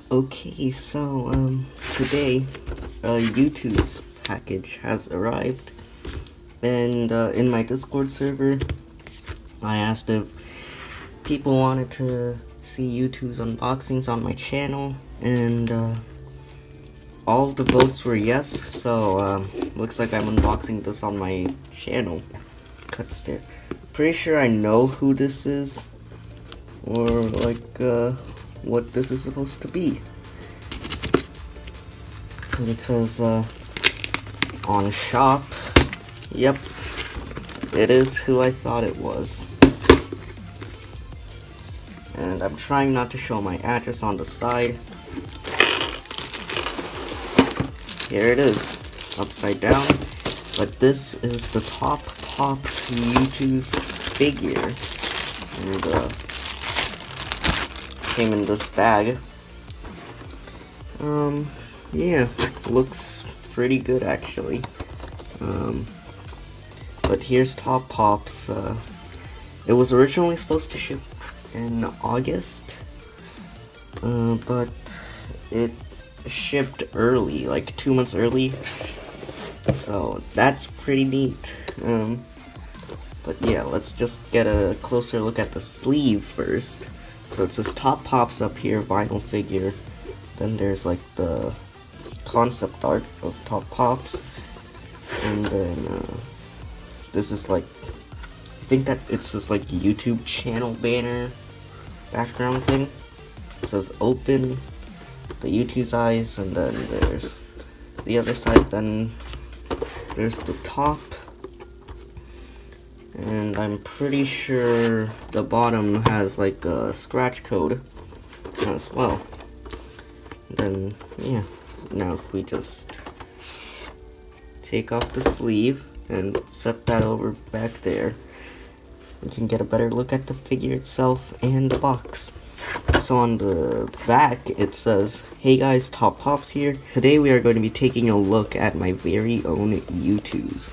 Okay, so today a YouTooz package has arrived, and in my Discord server I asked if people wanted to see YouTooz unboxings on my channel, and all of the votes were yes, so looks like I'm unboxing this on my channel. Cuts there. Pretty sure I know who this is, or like what this is supposed to be, because on shop, yep, it is who I thought it was. And I'm trying not to show my address on the side. Here it is, upside down. But this is the Top Pops YouTooz figure, and came in this bag. Yeah, looks pretty good actually. But here's Top Pops. It was originally supposed to ship in August, but it shipped early, like 2 months early. So that's pretty neat. But yeah, let's just get a closer look at the sleeve first. So it says Top Pops up here, vinyl figure. Then there's like the concept art of Top Pops. And then this is like, I think that it's this like YouTube channel banner background thing. It says open, the YouTooz eyes, and then there's the other side. Then there's the top, and I'm pretty sure the bottom has like a scratch code as well. Then yeah, now if we just take off the sleeve and set that over back there, we can get a better look at the figure itself and the box. So on the back it says, "Hey guys, Top Pops here. Today we are going to be taking a look at my very own YouTooz."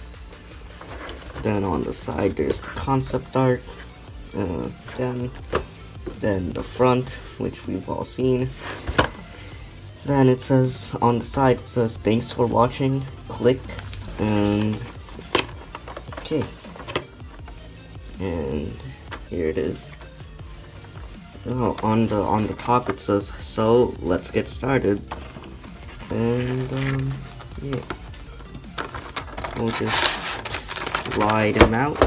Then on the side there's the concept art, then the front, which we've all seen. Then it says, on the side it says, "Thanks for watching, click," and okay. And here it is. Oh, on the top it says, "So let's get started." And yeah, we'll just slide him out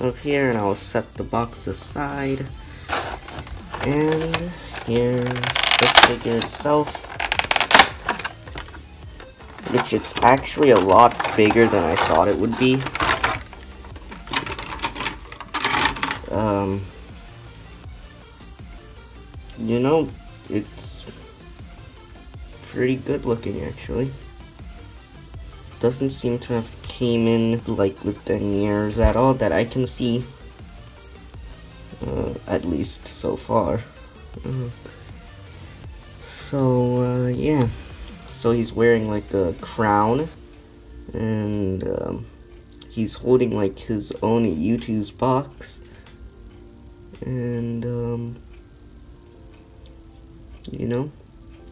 of here, and I'll set the box aside. And here's the figure itself, which it's actually a lot bigger than I thought it would be. You know, it's pretty good looking actually. Doesn't seem to have came in like with the mirrors at all that I can see, at least so far. Yeah, so he's wearing like a crown, and he's holding like his own YouTooz box, and you know,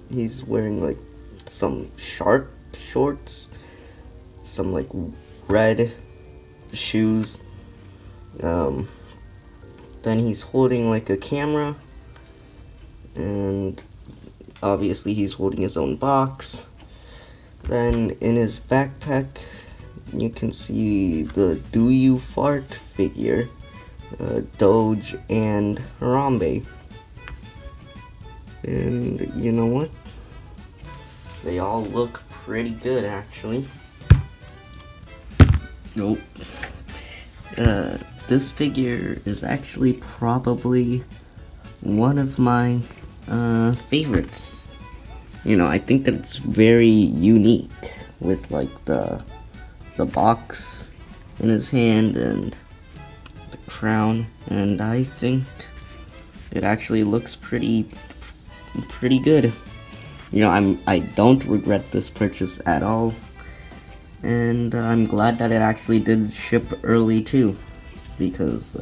he's wearing like some sharp shorts, some like red shoes. Then he's holding like a camera, and obviously he's holding his own box. Then in his backpack you can see the Do You Fart figure, Doge and Harambe. And you know what? They all look pretty good actually. Nope. This figure is actually probably one of my favorites. You know, I think that it's very unique with like the box in his hand and the crown, and I think it actually looks pretty good. You know, I don't regret this purchase at all, and I'm glad that it actually did ship early too, because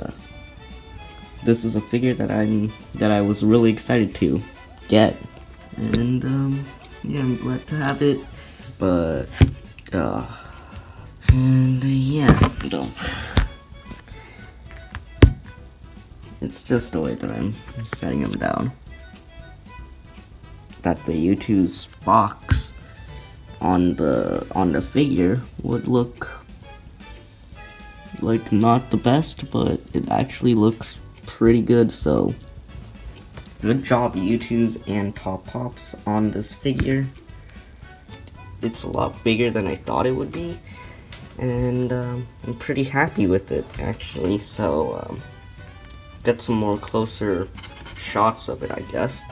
this is a figure that I was really excited to get. And yeah, I'm glad to have it. But yeah, no. It's just the way that I'm setting them down. That the YouTooz box on the figure would look like not the best, but it actually looks pretty good. So good job, YouTooz and Top Pops, on this figure. It's a lot bigger than I thought it would be, and I'm pretty happy with it actually. So get some more closer shots of it, I guess.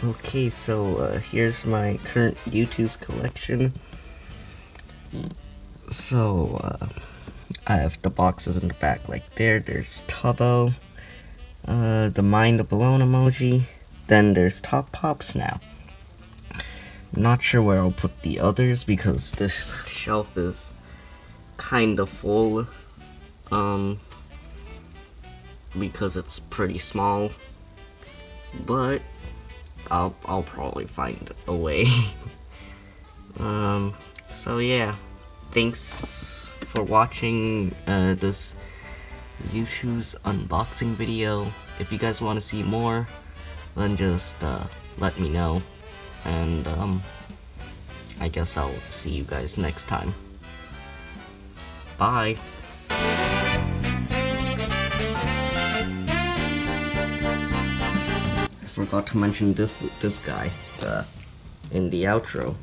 Okay, so here's my current YouTooz collection. So I have the boxes in the back like there. There's Tubbo, the mind blown emoji. Then there's Top Pops now. I'm not sure where I'll put the others because this shelf is kind of full. Because it's pretty small, but I'll probably find a way. So yeah, thanks for watching this YouTooz unboxing video. If you guys want to see more, then just let me know, and I guess I'll see you guys next time. Bye. I forgot to mention this guy in the outro.